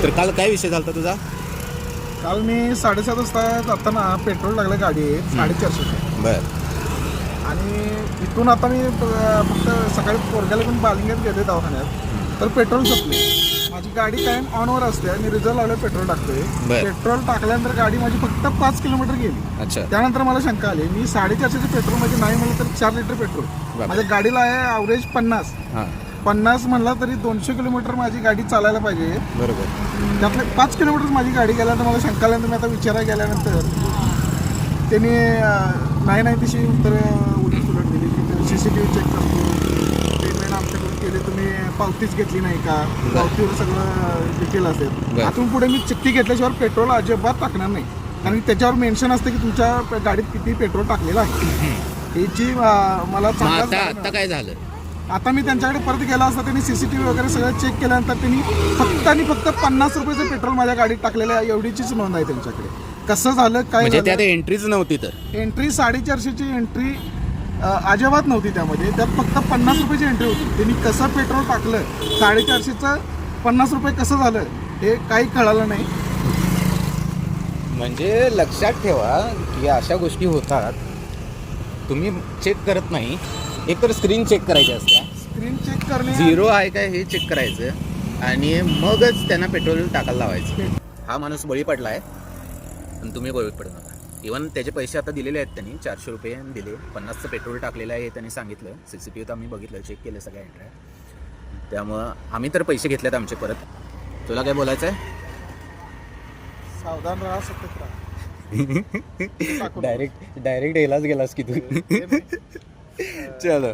तर काल काय विषय झाला तुझा? काल मी 7:30 वाजता जाताना पेट्रोल लागलं गाडी 450. बर. आणि इथून आता मी फक्त सकाळी पोरग्याला पण बालिंग्यात गेले दवाखान्यात, तर पेट्रोल संपले. माझी गाडी कायम ऑनवर असते आणि रिझर्व लावलं पेट्रोल टाकतोय. पेट्रोल टाकल्यानंतर गाडी माझी फक्त 5 किलोमीटर गेली. अच्छा. त्यानंतर मला शंका आली, मी 450 पेट्रोल म्हणजे नाही म्हणलं तर 4 लिटर पेट्रोल माझ्या गाडीला आहे. ॲव्हरेज 50 म्हणला तरी 200 किलोमीटर माझी गाडी चालायला पाहिजे. बरोबर. त्यातले 5 किलोमीटर माझी गाडी गेल्यानंतर मला शंका आल्यानंतर मी आता विचारायला गेल्यानंतर त्यांनी नाही तशी उत्तरं उलट दिली की CCTV चेक करतो, पेमेंट आमच्याकडून केले, तुम्ही पावतीच घेतली नाही का, पावतीवर सगळं डिटेल असेल. आतून पुढे मी चिठ्ठी घेतल्याशिवाय पेट्रोल अजिबात टाकणार नाही, कारण त्याच्यावर मेन्शन असतं की तुमच्या गाडीत किती पेट्रोल टाकलेलं आहे. याची मला आता काय झालं? आता मी त्यांच्याकडे परत गेला असता, त्यांनी CCTV वगैरे सगळं चेक केल्यानंतर त्यांनी फक्त आणि फक्त 50 रुपयाचं पेट्रोल माझ्या गाडीत टाकलेलं आहे, एवढीचीच नोंद आहे त्यांच्याकडे. कसं झालं काय म्हणजे त्यात एंट्रीच नव्हती? तर एंट्री 450ची एंट्री अजिबात नव्हती त्यामध्ये, त्यात फक्त 50 रुपयाची एंट्री होती. त्यांनी कसं पेट्रोल टाकलं, 450चं 50 रुपये कसं झालं हे काही कळालं नाही. म्हणजे लक्षात ठेवा की अशा गोष्टी होतात. तुम्ही चेक करत नाही, एक तर स्क्रीन चेक करायची असते. स्क्रीन चेक करणे, झिरो आहे काय हे चेक करायचं आणि मगच त्यांना पेट्रोल टाकायला लावायचं. हा माणूस बळी पडला आहे पण तुम्ही बळी पडू नका. इव्हन त्याचे पैसे आता दिलेले आहेत त्यांनी, 400 रुपये दिले. 50चं पेट्रोल टाकलेलं आहे त्यांनी सांगितलं. CCTV तर आम्ही बघितलं, चेक केलं सगळ्या एंट्र्या. त्यामुळं आम्ही तर पैसे घेतलेत आमचे परत. तुला काय बोलायचं आहे? सावधान राहा, सतत राहा. डायरेक्ट हेलाच गेलास की तू. चलो.